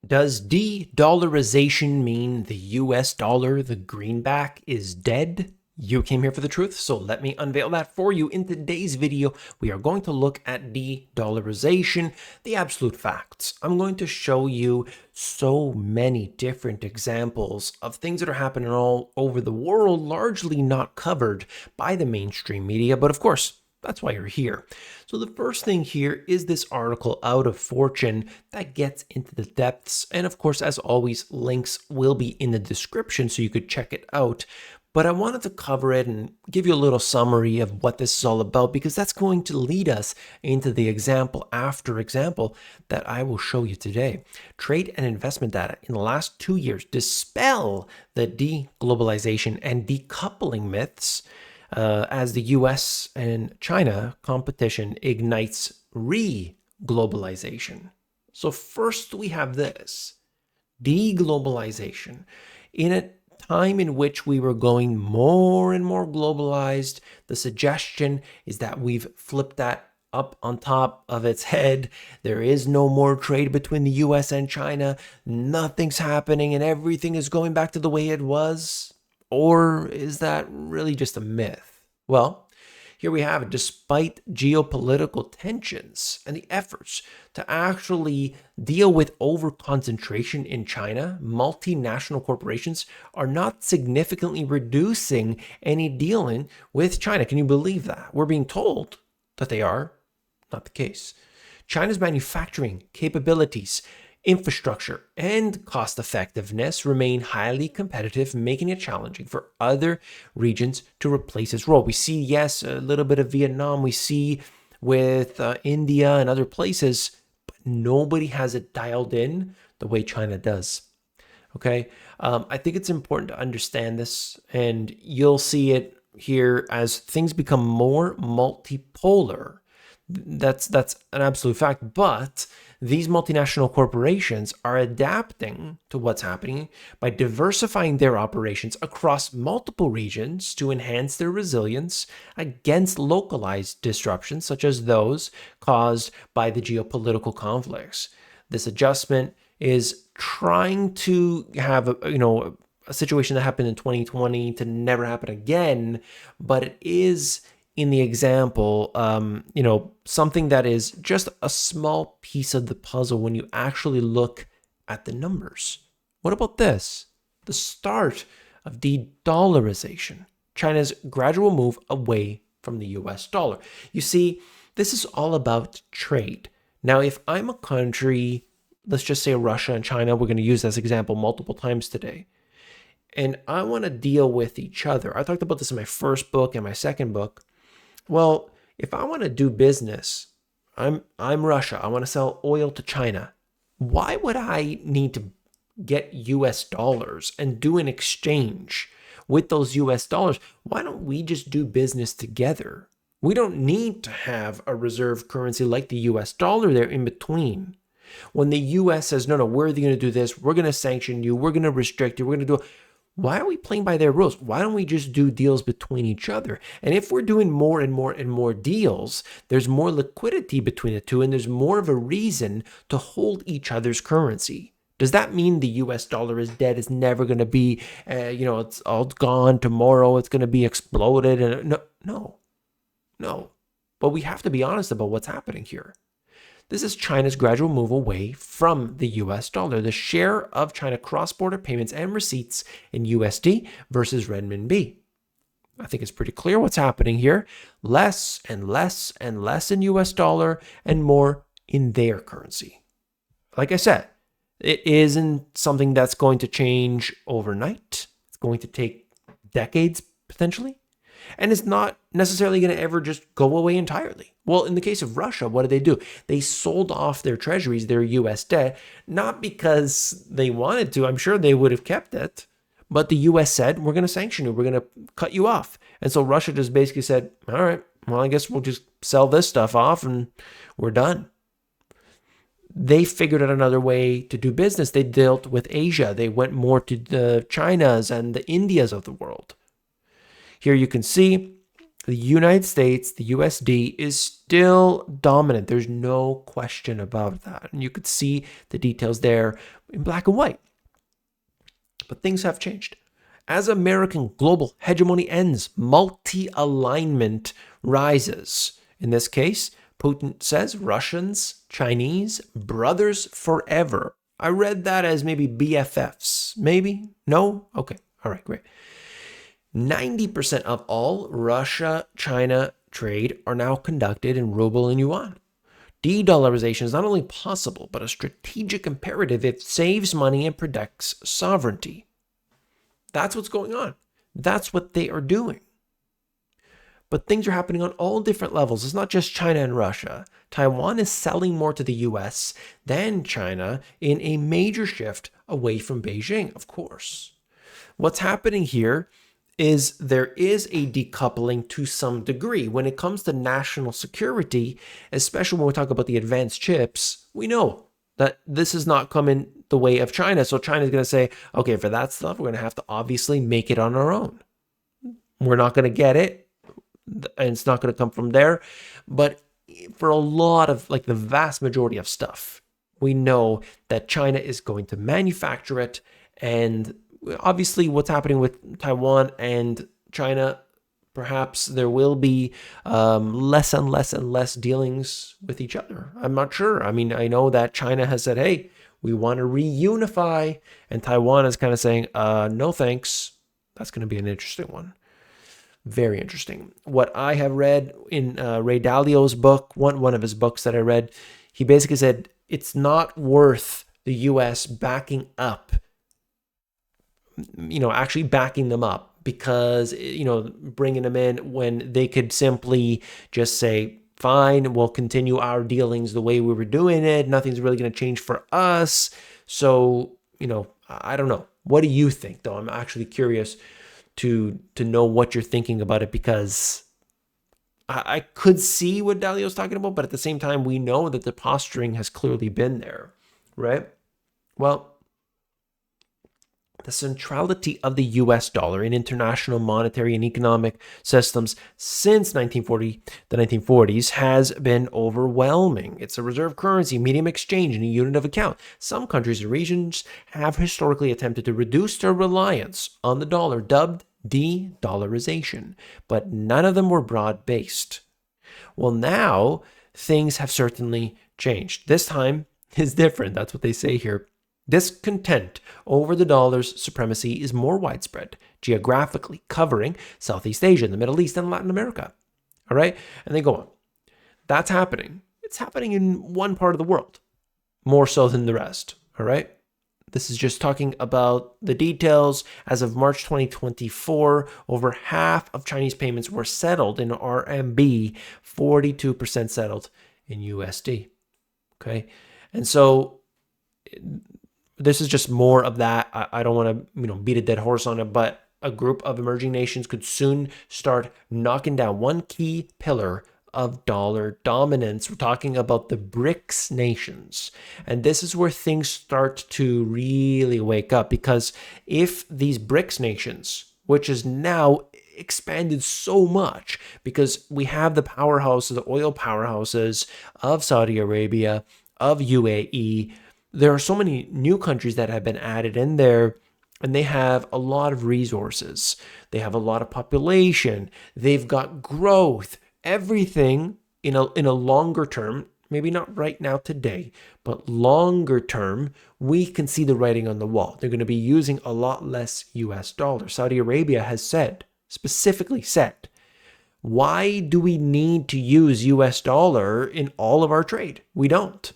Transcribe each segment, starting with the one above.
Does de-dollarization mean the US dollar, the greenback, is dead? You came here for the truth, so let me unveil that for you. In today's video, we are going to look at de-dollarization, the absolute facts. I'm going to show you so many different examples of things that are happening all over the world, largely not covered by the mainstream media, but of course, that's why you're here. So the first thing here is this article out of Fortune that gets into the depths. And of course, as always, links will be in the description so you could check it out. But I wanted to cover it and give you a little summary of what this is all about, because that's going to lead us into the example after example that I will show you today. Trade and investment data in the last 2 years dispel the deglobalization and decoupling myths as the US and China competition ignites re-globalization. So first we have this, deglobalization. In a time in which we were going more and more globalized, the suggestion is that we've flipped that up on top of its head. There is no more trade between the US and China. Nothing's happening and everything is going back to the way it was. Or is that really just a myth? Well, here we have it. Despite geopolitical tensions and the efforts to actually deal with over-concentration in China, multinational corporations are not significantly reducing any dealing with China. Can you believe that? We're being told that they are. Not the case. China's manufacturing capabilities, infrastructure, and cost effectiveness remain highly competitive, making it challenging for other regions to replace its role. We see, yes, a little bit of Vietnam, we see with India and other places, but nobody has it dialed in the way China does. Okay, I think it's important to understand this, and you'll see it here as things become more multipolar. That's an absolute fact, but these multinational corporations are adapting to what's happening by diversifying their operations across multiple regions to enhance their resilience against localized disruptions such as those caused by the geopolitical conflicts. This adjustment is trying to have a situation that happened in 2020 to never happen again, but it is, in the example, something that is just a small piece of the puzzle when you actually look at the numbers. What about this? The start of de-dollarization, China's gradual move away from the US dollar. You see, this is all about trade. Now, if I'm a country, let's just say Russia and China, we're going to use this example multiple times today, and I want to deal with each other. I talked about this in my first book and my second book. Well, if I want to do business, I'm Russia, I want to sell oil to China. Why would I need to get US dollars and do an exchange with those US dollars? Why don't we just do business together? We don't need to have a reserve currency like the US dollar there in between. When the US says, no, we're going to do this, we're going to sanction you, we're going to restrict you, we're going to do, why are we playing by their rules? Why don't we just do deals between each other? And if we're doing more and more and more deals, there's more liquidity between the two, and there's more of a reason to hold each other's currency. Does that mean the US dollar is dead? It's never going to be, it's all gone tomorrow. It's going to be exploded. And no. But we have to be honest about what's happening here. This is China's gradual move away from the US dollar. The share of China cross-border payments and receipts in USD versus renminbi. I think it's pretty clear what's happening here. Less and less and less in US dollar and more in their currency. Like I said, it isn't something that's going to change overnight. It's going to take decades potentially. And it's not necessarily going to ever just go away entirely. Well, in the case of Russia, what do? They sold off their treasuries, their US debt, not because they wanted to. I'm sure they would have kept it. But the US said, we're going to sanction you. We're going to cut you off. And so Russia just basically said, all right, well, I guess we'll just sell this stuff off and we're done. They figured out another way to do business. They dealt with Asia. They went more to the Chinas and the Indias of the world. Here you can see The United States, the USD, is still dominant. There's no question about that. And you could see the details there in black and white. But things have changed. As American global hegemony ends, multi alignment rises. In this case, Putin says Russians, Chinese, brothers forever. I read that as maybe BFFs. Maybe? No? Okay. All right, great. 90% of all Russia China trade are now conducted in ruble and yuan. De-dollarization is not only possible, but a strategic imperative. It saves money and protects sovereignty. That's what's going on. That's what they are doing. But things are happening on all different levels. It's not just China and Russia. Taiwan is selling more to the US than China in a major shift away from Beijing, of course. What's happening here is there is a decoupling to some degree. When it comes to national security, especially when we talk about the advanced chips, we know that this is not coming the way of China. So China is going to say, okay, for that stuff, we're going to have to obviously make it on our own. We're not going to get it, and it's not going to come from there. But for a lot of, like the vast majority of stuff, we know that China is going to manufacture it. And obviously what's happening with Taiwan and China, perhaps there will be less and less and less dealings with each other. I'm not sure. I mean, I know that China has said, hey, we want to reunify. And Taiwan is kind of saying, no, thanks. That's going to be an interesting one. Very interesting. What I have read in Ray Dalio's book, one of his books that I read, he basically said it's not worth the U.S. backing up, actually backing them up, because, bringing them in when they could simply just say, fine, we'll continue our dealings the way we were doing it. Nothing's really going to change for us. So, I don't know. What do you think, though? I'm actually curious to know what you're thinking about it, because I could see what Dalio's talking about, but at the same time, we know that the posturing has clearly been there, right? Well, the centrality of the US dollar in international monetary and economic systems since the 1940s has been overwhelming. It's a reserve currency, medium exchange, and a unit of account. Some countries and regions have historically attempted to reduce their reliance on the dollar, dubbed de-dollarization, but none of them were broad-based. Well, now things have certainly changed. This time is different. That's what they say here. Discontent over the dollar's supremacy is more widespread geographically, covering Southeast Asia, the Middle East, and Latin America. All right? And they go on. That's happening. It's happening in one part of the world, more so than the rest. All right? This is just talking about the details. As of March 2024, over half of Chinese payments were settled in RMB, 42% settled in USD. Okay? And so this is just more of that. I don't want to, beat a dead horse on it, but a group of emerging nations could soon start knocking down one key pillar of dollar dominance. We're talking about the BRICS nations. And this is where things start to really wake up, because if these BRICS nations, which is now expanded so much, because we have the powerhouses, the oil powerhouses of Saudi Arabia, of UAE, there are so many new countries that have been added in there, and they have a lot of resources. They have a lot of population. They've got growth, everything in a longer term, maybe not right now today, but longer term, we can see the writing on the wall. They're going to be using a lot less US dollars. Saudi Arabia has specifically said, why do we need to use US dollar in all of our trade? We don't.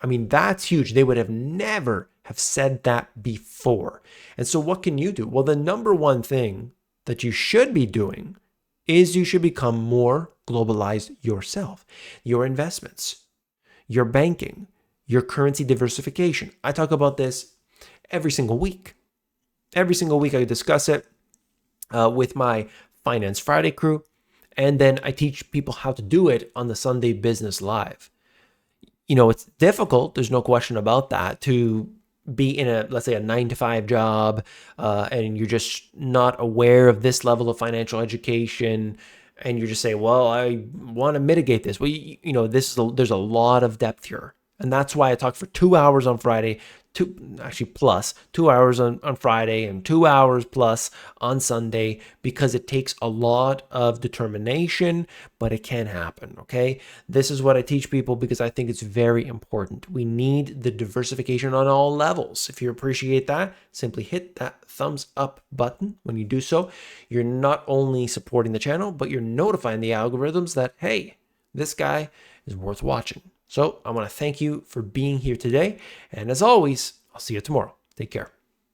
I mean, that's huge. They would have never have said that before. And so what can you do? Well, the number one thing that you should be doing is you should become more globalized yourself. Your investments, your banking, your currency diversification. I talk about this every single week. Every single week I discuss it with my Finance Friday crew. And then I teach people how to do it on the Sunday Business Live. It's difficult. There's no question about that, to be in let's say a 9-to-5 job, and you're just not aware of this level of financial education. and you just say, well, I want to mitigate this. Well, there's a lot of depth here. And that's why I talk for 2 hours on Friday, plus 2 hours on Friday and 2 hours plus on Sunday, because it takes a lot of determination, but it can happen. Okay. This is what I teach people because I think it's very important. We need the diversification on all levels. If you appreciate that, simply hit that thumbs up button. When you do so, you're not only supporting the channel, but you're notifying the algorithms that, hey, this guy is worth watching. So I want to thank you for being here today. And as always, I'll see you tomorrow. Take care.